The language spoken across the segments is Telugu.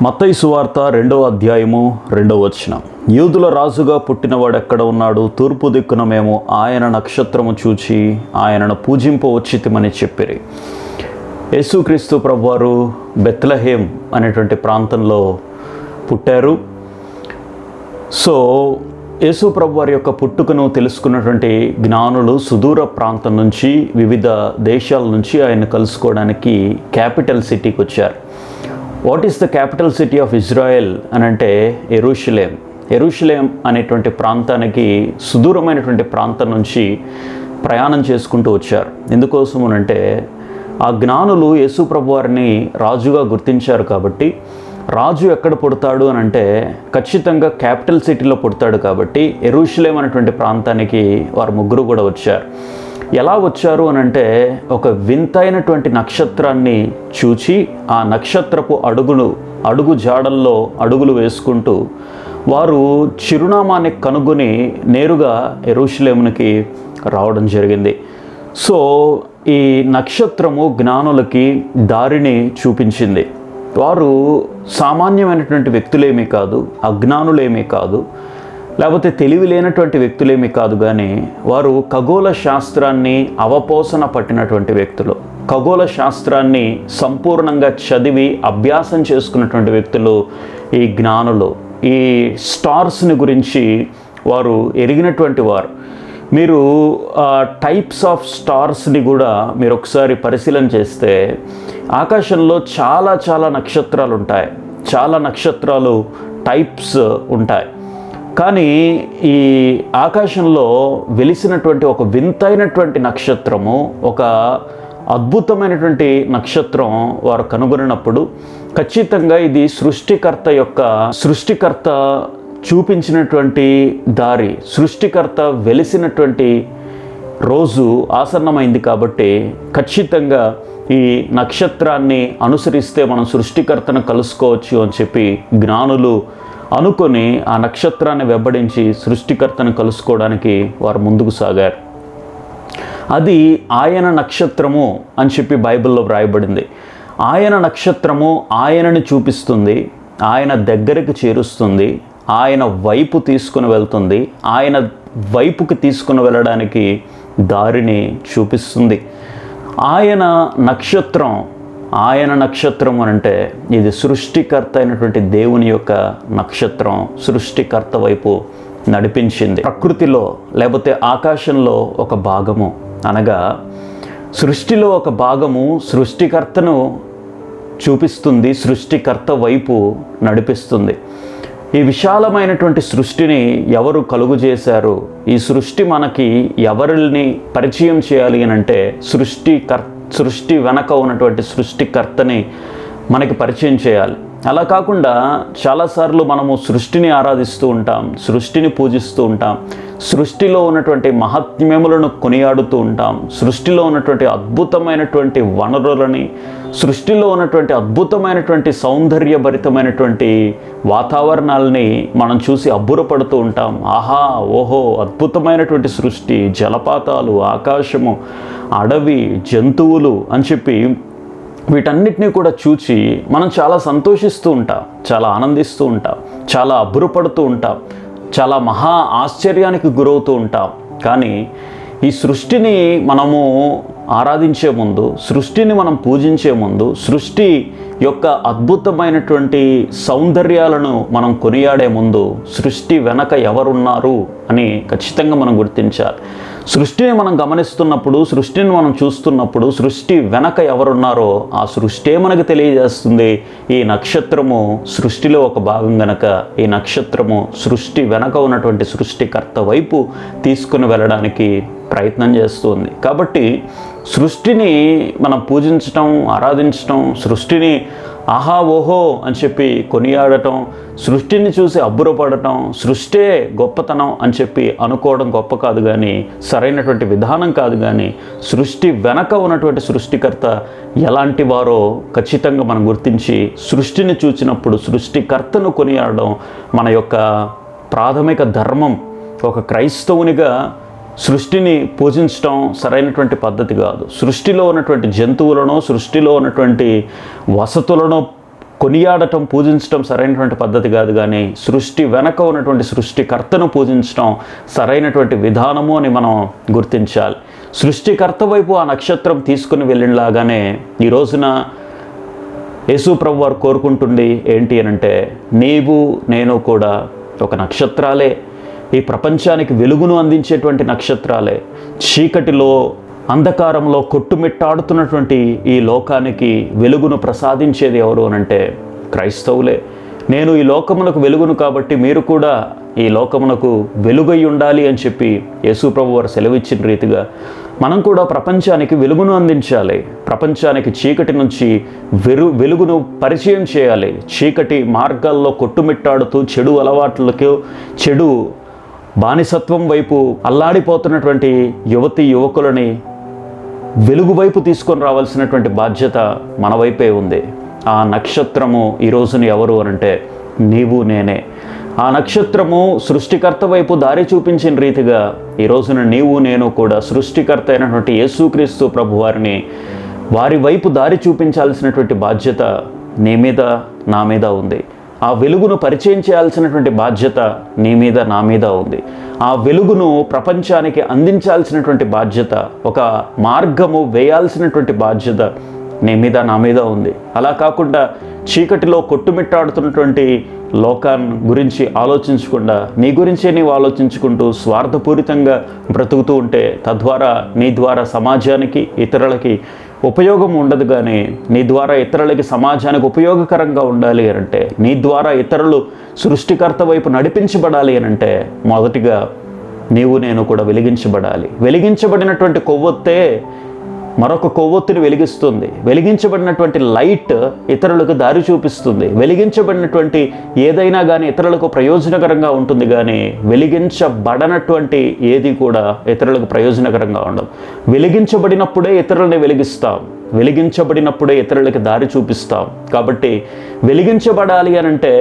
మత్తయి సువార్త 2వ అధ్యాయము 2వ వచనం. యూదుల రాజుగా పుట్టినవాడు ఎక్కడ ఉన్నాడు? తూర్పు దిక్కున మేము ఆయన నక్షత్రము చూచి ఆయనను పూజింపవచ్చితిమని చెప్పిరి. యేసుక్రీస్తు ప్రభువారు బెత్లెహేం అనేటువంటి ప్రాంతంలో పుట్టారు. సో యేసు ప్రభువారి యొక్క పుట్టుకను తెలుసుకున్నటువంటి జ్ఞానులు సుదూర ప్రాంతం నుంచి, వివిధ దేశాల నుంచి ఆయన కలుసుకోవడానికి క్యాపిటల్ సిటీకి వచ్చారు. What is the capital city of Israel అని అంటే యెరూషలేం. యెరూషలేం అనేటువంటి ప్రాంతానికి సుదూరమైనటువంటి ప్రాంతం నుంచి ప్రయాణం చేసుకుంటూ వచ్చారు. ఎందుకోసమనంటే ఆ జ్ఞానులు యేసు ప్రభువారిని రాజుగా గుర్తించారు కాబట్టి, రాజు ఎక్కడ పుడతాడు అని అంటే ఖచ్చితంగా క్యాపిటల్ సిటీలో పుడతాడు కాబట్టి యెరూషలేం అనేటువంటి ప్రాంతానికి వారు ముగ్గురు కూడా వచ్చారు. ఎలా వచ్చారు అని అంటే ఒక వింతైనటువంటి నక్షత్రాన్ని చూచి ఆ నక్షత్రపు అడుగు జాడల్లో అడుగులు వేసుకుంటూ వారు చిరునామాని కనుగొని నేరుగా యెరూషలేమునికి రావడం జరిగింది. సో ఈ నక్షత్రము జ్ఞానులకి దారిని చూపించింది. వారు సామాన్యమైనటువంటి వ్యక్తులేమీ కాదు, అజ్ఞానులేమీ కాదు, లేకపోతే తెలివి లేనటువంటి వ్యక్తులేమీ కాదు, కానీ వారు ఖగోళ శాస్త్రాన్ని అవపోసన పట్టినటువంటి వ్యక్తులు. ఖగోళ శాస్త్రాన్ని సంపూర్ణంగా చదివి అభ్యాసం చేసుకున్నటువంటి వ్యక్తులు ఈ జ్ఞానులు. ఈ స్టార్స్ని గురించి వారు ఎరిగినటువంటి వారు. మీరు టైప్స్ ఆఫ్ స్టార్స్ని కూడా మీరు ఒకసారి పరిశీలన చేస్తే ఆకాశంలో చాలా నక్షత్రాలు ఉంటాయి, చాలా నక్షత్రాలు టైప్స్ ఉంటాయి. కానీ ఈ ఆకాశంలో వెలిసినటువంటి ఒక వింతైనటువంటి నక్షత్రము, ఒక అద్భుతమైనటువంటి నక్షత్రం వారు కనుగొనినప్పుడు ఖచ్చితంగా ఇది సృష్టికర్త చూపించినటువంటి దారి, సృష్టికర్త వెలిసినటువంటి రోజు ఆసన్నమైంది కాబట్టి ఖచ్చితంగా ఈ నక్షత్రాన్ని అనుసరిస్తే మనం సృష్టికర్తను కలుసుకోవచ్చు అని చెప్పి జ్ఞానులు అనుకొని ఆ నక్షత్రాన్ని వెంబడించి సృష్టికర్తను కలుసుకోవడానికి వారు ముందుకు సాగారు. అది ఆయన నక్షత్రము అని చెప్పి బైబిల్లో వ్రాయబడింది. ఆయన నక్షత్రము ఆయనని చూపిస్తుంది, ఆయన దగ్గరికి చేరుస్తుంది, ఆయన వైపు తీసుకుని వెళ్తుంది, ఆయన వైపుకి తీసుకుని వెళ్ళడానికి దారిని చూపిస్తుంది. ఆయన నక్షత్రం అని అంటే ఇది సృష్టికర్త అయినటువంటి దేవుని యొక్క నక్షత్రం, సృష్టికర్త వైపు నడిపించింది. ప్రకృతిలో లేకపోతే ఆకాశంలో ఒక భాగము, అనగా సృష్టిలో ఒక భాగము సృష్టికర్తను చూపిస్తుంది, సృష్టికర్త వైపు నడిపిస్తుంది. ఈ విశాలమైనటువంటి సృష్టిని ఎవరు కలుగు చేశారు? ఈ సృష్టి మనకి ఎవరిని పరిచయం చేయాలి అని అంటే సృష్టి వెనక ఉన్నటువంటి సృష్టికర్తని మనకి పరిచయం చేయాలి. అలా కాకుండా చాలాసార్లు మనము సృష్టిని ఆరాధిస్తూ ఉంటాం, సృష్టిని పూజిస్తూ ఉంటాం, సృష్టిలో ఉన్నటువంటి మహాత్మ్యములను కొనియాడుతూ ఉంటాం, సృష్టిలో ఉన్నటువంటి అద్భుతమైనటువంటి వనరులని, సృష్టిలో ఉన్నటువంటి అద్భుతమైనటువంటి సౌందర్యభరితమైనటువంటి వాతావరణాలని మనం చూసి అబ్బురపడుతూ ఉంటాం. ఆహా ఓహో అద్భుతమైనటువంటి సృష్టి, జలపాతాలు, ఆకాశము, అడవి, జంతువులు అని చెప్పి వీటన్నిటినీ కూడా చూచి మనం చాలా సంతోషిస్తూ ఉంటాం, చాలా ఆనందిస్తూ ఉంటాం, చాలా అబ్బురపడుతూ ఉంటాం, చాలా మహా ఆశ్చర్యానికి గురవుతూ ఉంటాం. కానీ ఈ సృష్టిని మనము ఆరాధించే ముందు, సృష్టిని మనం పూజించే ముందు, సృష్టి యొక్క అద్భుతమైనటువంటి సౌందర్యాలను మనం కొనియాడే ముందు సృష్టి వెనక ఎవరున్నారు అని ఖచ్చితంగా మనం గుర్తించాలి. సృష్టిని మనం గమనిస్తున్నప్పుడు, సృష్టిని మనం చూస్తున్నప్పుడు సృష్టి వెనక ఎవరున్నారో ఆ సృష్టి మనకు తెలియజేస్తుంది. ఈ నక్షత్రము సృష్టిలో ఒక భాగం గనక ఈ నక్షత్రము సృష్టి వెనక ఉన్నటువంటి సృష్టికర్త వైపు తీసుకుని వెళ్ళడానికి ప్రయత్నం చేస్తుంది. కాబట్టి సృష్టిని మనం పూజించటం, ఆరాధించటం, సృష్టిని ఆహా ఓహో అని చెప్పి కొనియాడటం, సృష్టిని చూసి అబ్బురపడటం, సృష్టే గొప్పతనం అని చెప్పి అనుకోవడం గొప్ప కాదు, కానీ సరైనటువంటి విధానం కాదు. కానీ సృష్టి వెనక ఉన్నటువంటి సృష్టికర్త ఎలాంటి వారో ఖచ్చితంగా మనం గుర్తించి సృష్టిని చూసినప్పుడు సృష్టికర్తను కొనియాడడం మన యొక్క ప్రాథమిక ధర్మం. ఒక క్రైస్తవునిగా సృష్టిని పూజించడం సరైనటువంటి పద్ధతి కాదు. సృష్టిలో ఉన్నటువంటి జంతువులను, సృష్టిలో ఉన్నటువంటి వసతులను కొనియాడటం, పూజించడం సరైనటువంటి పద్ధతి కాదు, కానీ సృష్టి వెనక ఉన్నటువంటి సృష్టికర్తను పూజించడం సరైనటువంటి విధానము అని మనం గుర్తించాలి. సృష్టికర్త వైపు ఆ నక్షత్రం తీసుకుని వెళ్ళినలాగానే ఈ రోజున యేసు ప్రభు వారు కోరుకుంటుంది ఏంటి అనంటే, నీవు నేను కూడా ఒక నక్షత్రాలే, ఈ ప్రపంచానికి వెలుగును అందించేటువంటి నక్షత్రాలే. చీకటిలో, అంధకారంలో కొట్టుమిట్టాడుతున్నటువంటి ఈ లోకానికి వెలుగును ప్రసాదించేది ఎవరు అనంటే క్రైస్తవులే. నేను ఈ లోకమునకు వెలుగును కాబట్టి మీరు కూడా ఈ లోకమునకు వెలుగై ఉండాలి అని చెప్పి యేసు ప్రభు వారు సెలవిచ్చిన రీతిగా మనం కూడా ప్రపంచానికి వెలుగును అందించాలి. ప్రపంచానికి చీకటి నుంచి వెలుగును పరిచయం చేయాలి. చీకటి మార్గాల్లో కొట్టుమిట్టాడుతూ చెడు అలవాట్లకు, చెడు బానిసత్వం వైపు అల్లాడిపోతున్నటువంటి యువతీ యువకులని వెలుగు వైపు తీసుకొని రావాల్సినటువంటి బాధ్యత మన వైపే ఉంది. ఆ నక్షత్రము ఈ రోజున ఎవరు అనంటే నీవు నేనే. ఆ నక్షత్రము సృష్టికర్త వైపు దారి చూపించిన రీతిగా ఈ రోజున నీవు నేను కూడా సృష్టికర్త అయినటువంటి యేసుక్రీస్తు ప్రభు వారిని వారి వైపు దారి చూపించాల్సినటువంటి బాధ్యత నీ మీద, నా మీద ఉంది. ఆ వెలుగును పరిచయం చేయాల్సినటువంటి బాధ్యత నీ మీద, నా మీద ఉంది. ఆ వెలుగును ప్రపంచానికి అందించాల్సినటువంటి బాధ్యత, ఒక మార్గము వేయాల్సినటువంటి బాధ్యత నీ మీద, నా మీద ఉంది. అలా కాకుండా చీకటిలో కొట్టుమిట్టాడుతున్నటువంటి లోకాన్ని గురించి ఆలోచించకుండా నీ గురించే నీవు ఆలోచించుకుంటూ స్వార్థపూరితంగా బ్రతుకుతూ ఉంటే తద్వారా నీ ద్వారా సమాజానికి, ఇతరులకి ఉపయోగం ఉండదు. కానీ నీ ద్వారా ఇతరులకి, సమాజానికి ఉపయోగకరంగా ఉండాలి అనంటే, నీ ద్వారా ఇతరులు సృష్టికర్త వైపు నడిపించబడాలి అనంటే మొదటిగా నీవు నేను కూడా వెలిగించబడాలి. వెలిగించబడినటువంటి కొవ్వొత్తే మరొక కొవ్వొత్తిని వెలిగిస్తుంది. వెలిగించబడినటువంటి లైట్ ఇతరులకు దారి చూపిస్తుంది. వెలిగించబడినటువంటి ఏదైనా కానీ ఇతరులకు ప్రయోజనకరంగా ఉంటుంది, కానీ వెలిగించబడనటువంటి ఏది కూడా ఇతరులకు ప్రయోజనకరంగా ఉండదు. వెలిగించబడినప్పుడే ఇతరులని వెలిగిస్తాం, వెలిగించబడినప్పుడే ఇతరులకి దారి చూపిస్తాం. కాబట్టి వెలిగించబడాలి అనంటే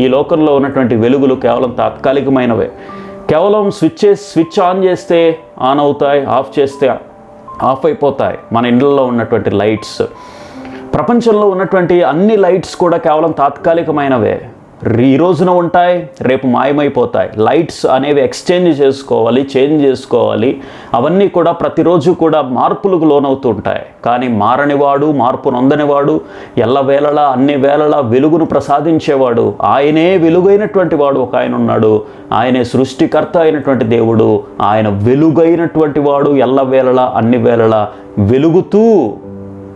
ఈ లోకంలో ఉన్నటువంటి వెలుగులు కేవలం తాత్కాలికమైనవే. కేవలం స్విచ్ ఆన్ చేస్తే ఆన్ అవుతాయి, ఆఫ్ చేస్తే ఆఫ్ అయిపోతాయి. మన ఇండ్లలో ఉన్నటువంటి లైట్స్, ప్రపంచంలో ఉన్నటువంటి అన్ని లైట్స్ కూడా కేవలం తాత్కాలికమైనవే. ఈ రోజున ఉంటాయి, రేపు మాయమైపోతాయి. లైట్స్ అనేవి ఎక్స్చేంజ్ చేసుకోవాలి, చేంజ్ చేసుకోవాలి. అవన్నీ కూడా ప్రతిరోజు కూడా మార్పులకు లోనవుతూ ఉంటాయి. కానీ మారనివాడు, మార్పు నొందనివాడు, ఎల్లవేళలా అన్ని వేళలా వెలుగును ప్రసాదించేవాడు, ఆయనే వెలుగైనటువంటి వాడు ఒక ఆయన ఉన్నాడు. ఆయనే సృష్టికర్త అయినటువంటి దేవుడు. ఆయన వెలుగైనటువంటి వాడు, ఎల్లవేళలా అన్ని వేళలా వెలుగుతూ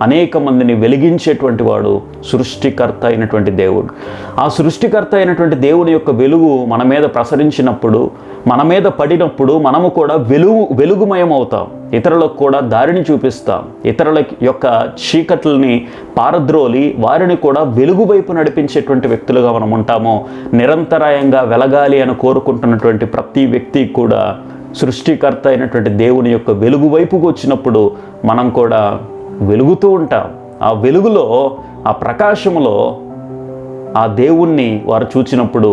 అనేక మందిని వెలిగించేటువంటి వాడు సృష్టికర్త అయినటువంటి దేవుడు. ఆ సృష్టికర్త అయినటువంటి దేవుని యొక్క వెలుగు మన మీద ప్రసరించినప్పుడు, మన మీద పడినప్పుడు మనము కూడా వెలుగుమయం అవుతాం. ఇతరులకు కూడా దారిని చూపిస్తాం. ఇతరుల యొక్క చీకట్లని పారద్రోలి వారిని కూడా వెలుగు వైపు నడిపించేటువంటి వ్యక్తులుగా మనం ఉంటాము. నిరంతరాయంగా వెలగాలి అని కోరుకుంటున్నటువంటి ప్రతి వ్యక్తి కూడా సృష్టికర్త అయినటువంటి దేవుని యొక్క వెలుగు వైపుకు వచ్చినప్పుడు మనం కూడా వెలుగుతూ ఉంటాం. ఆ వెలుగులో, ఆ ప్రకాశములో ఆ దేవుణ్ణి వారు చూచినప్పుడు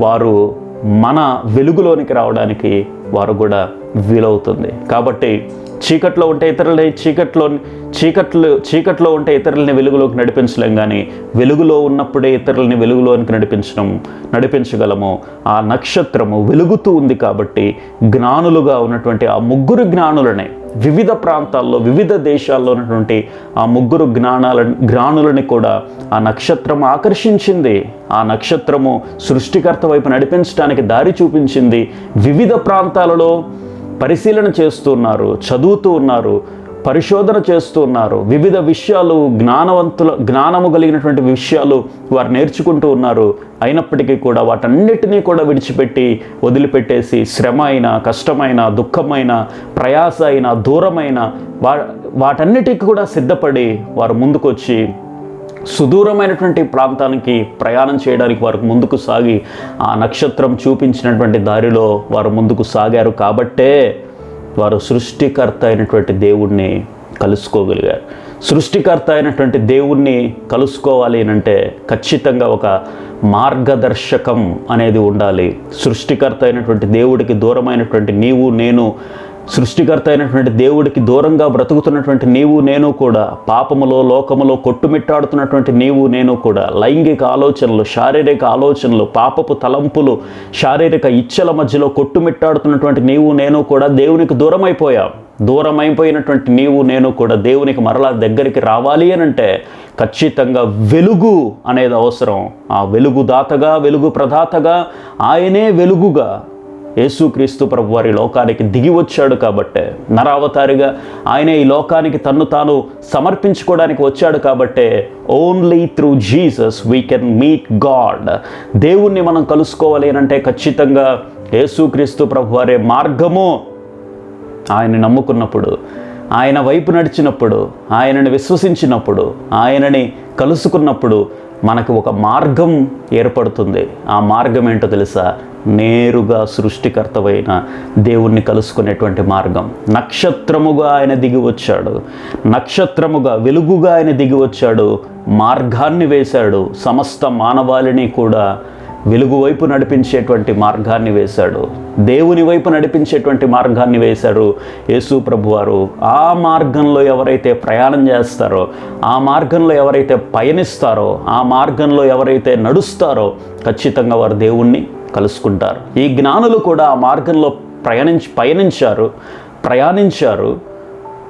వారు మన వెలుగులోనికి రావడానికి వారు కూడా వీలవుతుంది. కాబట్టి చీకట్లో ఉంటే ఇతరులని చీకట్లో ఉంటే ఇతరులని వెలుగులోకి నడిపించలేం, కానీ వెలుగులో ఉన్నప్పుడే ఇతరులని వెలుగులోనికి నడిపించగలము. ఆ నక్షత్రము వెలుగుతూ ఉంది కాబట్టి జ్ఞానులుగా ఉన్నటువంటి ఆ ముగ్గురు జ్ఞానులనే, వివిధ ప్రాంతాల్లో, వివిధ దేశాల్లో ఉన్నటువంటి ఆ ముగ్గురు జ్ఞానులని కూడా ఆ నక్షత్రం ఆకర్షించింది. ఆ నక్షత్రము సృష్టికర్త వైపు నడిపించడానికి దారి చూపించింది. వివిధ ప్రాంతాలలో పరిశీలన చేస్తున్నారు, చదువుతూ ఉన్నారు, పరిశోధన చేస్తూ ఉన్నారు. వివిధ విషయాలు, జ్ఞానము కలిగినటువంటి విషయాలు వారు నేర్చుకుంటూ ఉన్నారు. అయినప్పటికీ కూడా వాటన్నిటినీ కూడా వదిలిపెట్టేసి శ్రమ అయినా, కష్టమైన, దుఃఖమైన, ప్రయాస అయినా, దూరమైన వాటన్నిటికీ కూడా సిద్ధపడి వారు ముందుకొచ్చి సుదూరమైనటువంటి ప్రాంతానికి ప్రయాణం చేయడానికి వారు ముందుకు సాగి ఆ నక్షత్రం చూపించినటువంటి దారిలో వారు ముందుకు సాగారు. కాబట్టే వారు సృష్టికర్త అయినటువంటి దేవుణ్ణి కలుసుకోగలిగారు. సృష్టికర్త అయినటువంటి దేవుణ్ణి కలుసుకోవాలి అంటే ఖచ్చితంగా ఒక మార్గదర్శకం అనేది ఉండాలి. సృష్టికర్త అయినటువంటి దేవుడికి దూరమైనటువంటి నీవు నేను సృష్టికర్త అయినటువంటి దేవుడికి దూరంగా బ్రతుకుతున్నటువంటి నీవు నేను కూడా, పాపములో లోకములో కొట్టుమిట్టాడుతున్నటువంటి నీవు నేను కూడా, లైంగిక ఆలోచనలు, శారీరక ఆలోచనలు, పాపపు తలంపులు, శారీరక ఇచ్చల మధ్యలో కొట్టుమిట్టాడుతున్నటువంటి నీవు నేను కూడా దేవునికి దూరమైపోయినటువంటి నీవు నేను కూడా దేవునికి మరలా దగ్గరికి రావాలి అని అంటే ఖచ్చితంగా వెలుగు అనేది అవసరం. ఆ వెలుగు దాతగా, వెలుగు ప్రదాతగా, ఆయనే వెలుగుగా యేసుక్రీస్తు ప్రభువారి లోకానికి దిగి వచ్చాడు కాబట్టే, నరావతారిగా ఆయనే ఈ లోకానికి తన్ను తాను సమర్పించుకోవడానికి వచ్చాడు కాబట్టే only through Jesus we can meet God. దేవుణ్ణి మనం కలుసుకోవాలి అంటే ఖచ్చితంగా యేసుక్రీస్తు ప్రభువారే మార్గము. ఆయన్ని నమ్ముకున్నప్పుడు, ఆయన వైపు నడిచినప్పుడు, ఆయనని విశ్వసించినప్పుడు, ఆయనని కలుసుకున్నప్పుడు మనకు ఒక మార్గం ఏర్పడుతుంది. ఆ మార్గం ఏంటో తెలుసా? నేరుగా సృష్టికర్తవైన దేవుణ్ణి కలుసుకునేటువంటి మార్గం. నక్షత్రముగా ఆయన దిగి వచ్చాడు, నక్షత్రముగా వెలుగుగా ఆయన దిగి వచ్చాడు, మార్గాన్ని వేశాడు, సమస్త మానవాళిని కూడా వెలుగు వైపు నడిపించేటువంటి మార్గాన్ని వేశాడు, దేవుని వైపు నడిపించేటువంటి మార్గాన్ని వేశారు యేసు ప్రభువారు. ఆ మార్గంలో ఎవరైతే ప్రయాణం చేస్తారో, ఆ మార్గంలో ఎవరైతే పయనిస్తారో, ఆ మార్గంలో ఎవరైతే నడుస్తారో ఖచ్చితంగా వారు దేవుణ్ణి కలుసుకుంటారు. ఈ జ్ఞానులు కూడా ఆ మార్గంలో ప్రయాణించారు,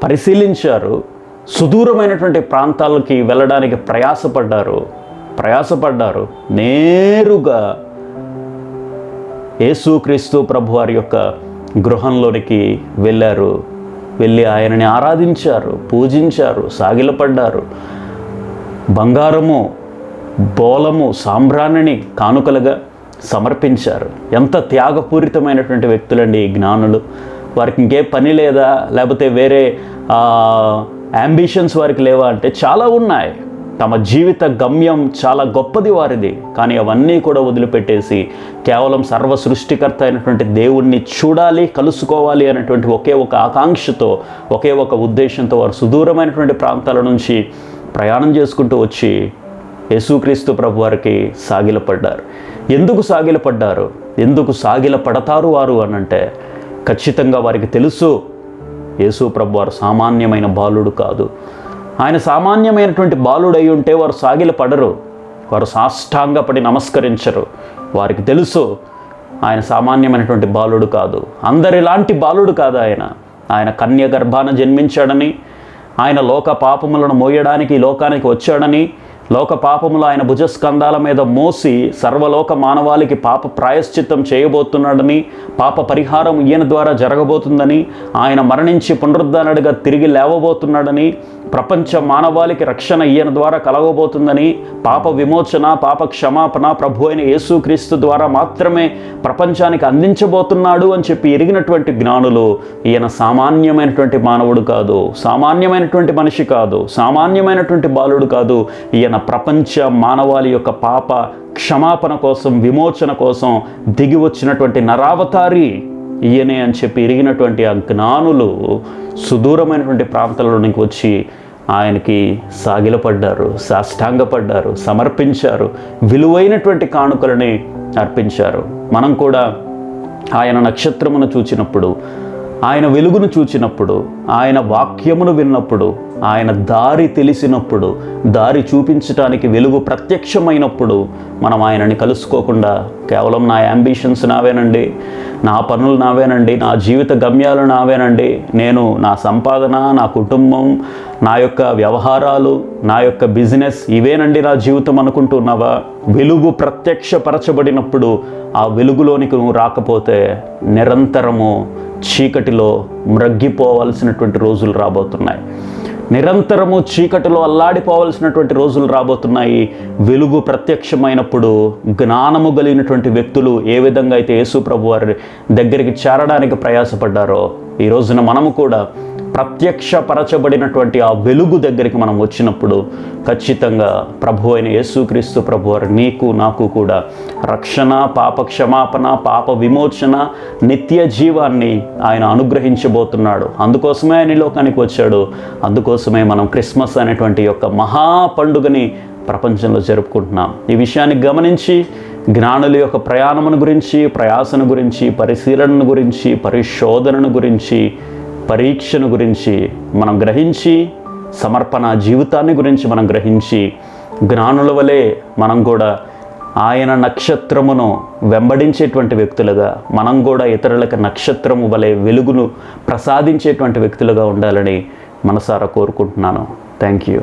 పరిశీలించారు, సుదూరమైనటువంటి ప్రాంతాలకి వెళ్ళడానికి ప్రయాసపడ్డారు. నేరుగా యేసుక్రీస్తు ప్రభువారి యొక్క గృహంలోనికి వెళ్ళి ఆయనని ఆరాధించారు, పూజించారు, సాగిలపడ్డారు. బంగారము, బోలము, సాంబ్రాణిని కానుకలుగా సమర్పించారు. ఎంత త్యాగపూరితమైనటువంటి వ్యక్తులండి ఈ జ్ఞానులు. వారికి ఇంకే పని లేదా, లేకపోతే వేరే యాంబిషన్స్ వారికి లేవా అంటే చాలా ఉన్నాయి. తమ జీవిత గమ్యం చాలా గొప్పది వారిది. కానీ అవన్నీ కూడా వదిలిపెట్టేసి కేవలం సర్వ సృష్టికర్త అయినటువంటి దేవుణ్ణి చూడాలి, కలుసుకోవాలి అనేటువంటి ఒకే ఒక ఆకాంక్షతో, ఒకే ఒక ఉద్దేశంతో వారు సుదూరమైనటువంటి ప్రాంతాల నుంచి ప్రయాణం చేసుకుంటూ వచ్చి యేసుక్రీస్తు ప్రభువారికి సాగిలపడ్డారు. ఎందుకు సాగిలపడ్డారు? ఎందుకు సాగిలపడతారు వారు అనంటే ఖచ్చితంగా వారికి తెలుసు యేసు ప్రభువారు సామాన్యమైన బాలుడు కాదు. ఆయన సామాన్యమైనటువంటి బాలుడు అయి ఉంటే వారు సాగిలపడరు, వారు సాష్టాంగపడి నమస్కరించరు. వారికి తెలుసు ఆయన సామాన్యమైనటువంటి బాలుడు కాదు, అందరిలాంటి బాలుడు కాదు. ఆయన కన్య గర్భాన జన్మించాడని, ఆయన లోక పాపములను మోయడానికి ఈ లోకానికి వచ్చాడని, లోక పాపములు ఆయన భుజస్కంధాల మీద మోసి సర్వలోక మానవాళికి పాప ప్రాయశ్చిత్తం చేయబోతున్నాడని, పాప పరిహారం ఈయన ద్వారా జరగబోతుందని, ఆయన మరణించి పునరుద్ధరణుడిగా తిరిగి లేవబోతున్నాడని, ప్రపంచ మానవాళికి రక్షణ ఈయన ద్వారా కలగబోతుందని, పాప విమోచన, పాప క్షమాపణ ప్రభు అయిన యేసుక్రీస్తు ద్వారా మాత్రమే ప్రపంచానికి అందించబోతున్నాడు అని చెప్పి ఎరిగినటువంటి జ్ఞానులు ఈయన సామాన్యమైనటువంటి మానవుడు కాదు, సామాన్యమైనటువంటి మనిషి కాదు, సామాన్యమైనటువంటి బాలుడు కాదు. ఈయన ప్రపంచ మానవాళి యొక్క పాప క్షమాపణ కోసం, విమోచన కోసం దిగి వచ్చినటువంటి నరావతారి ఈయనే అని చెప్పి ఎరిగినటువంటి ఆ జ్ఞానులు సుదూరమైనటువంటి ప్రాంతాలలోనికి వచ్చి ఆయనకి సాగిలపడ్డారు, సాష్టాంగపడ్డారు, సమర్పించారు, విలువైనటువంటి కానుకలని అర్పించారు. మనం కూడా ఆయన నక్షత్రమును చూచినప్పుడు, ఆయన వెలుగును చూచినప్పుడు, ఆయన వాక్యమును విన్నప్పుడు, ఆయన దారి తెలిసినప్పుడు, దారి చూపించడానికి వెలుగు ప్రత్యక్షమైనప్పుడు మనం ఆయనని కలుసుకోకుండా కేవలం నా యాంబిషన్స్ నావేనండి, నా పనులు నావేనండి, నా జీవిత గమ్యాలు నావేనండి, నేను నా సంపాదన, నా కుటుంబం, నా యొక్క వ్యవహారాలు, నా యొక్క బిజినెస్ ఇవేనండి నా జీవితం అనుకుంటున్నావా? వెలుగు ప్రత్యక్షపరచబడినప్పుడు ఆ వెలుగులోనికి నువ్వు రాకపోతే నిరంతరము చీకటిలో మ్రగ్గిపోవలసినటువంటి రోజులు రాబోతున్నాయి. నిరంతరము చీకటిలో అల్లాడిపోవలసినటువంటి రోజులు రాబోతున్నాయి. వెలుగు ప్రత్యక్షమైనప్పుడు జ్ఞానము కలిగినటువంటి వ్యక్తులు ఏ విధంగా అయితే యేసు ప్రభువారి దగ్గరికి చేరడానికి ప్రయాసపడ్డారో, ఈ రోజున మనము కూడా ప్రత్యక్షపరచబడినటువంటి ఆ వెలుగు దగ్గరికి మనం వచ్చినప్పుడు ఖచ్చితంగా ప్రభు అయిన యేసుక్రీస్తు ప్రభువారు నీకు నాకు కూడా రక్షణ, పాప క్షమాపణ, పాప విమోచన, నిత్య జీవాన్ని ఆయన అనుగ్రహించబోతున్నాడు. అందుకోసమే ఆయన లోకానికి వచ్చాడు. అందుకోసమే మనం క్రిస్మస్ అనేటువంటి యొక్క మహా పండుగని ప్రపంచంలో జరుపుకుంటున్నాం. ఈ విషయాన్ని గమనించి జ్ఞానుల యొక్క ప్రయాణమును గురించి, ప్రయాసను గురించి, పరిశీలనను గురించి, పరిశోధనను గురించి, పరీక్షను గురించి మనం గ్రహించి, సమర్పణ జీవితాన్ని గురించి మనం గ్రహించి, జ్ఞానుల వలె మనం కూడా ఆయన నక్షత్రమును వెంబడించేటువంటి వ్యక్తులుగా, మనం కూడా ఇతరులకు నక్షత్రము వలె వెలుగును ప్రసాదించేటువంటి వ్యక్తులుగా ఉండాలని మనసారా కోరుకుంటున్నాను. Thank you.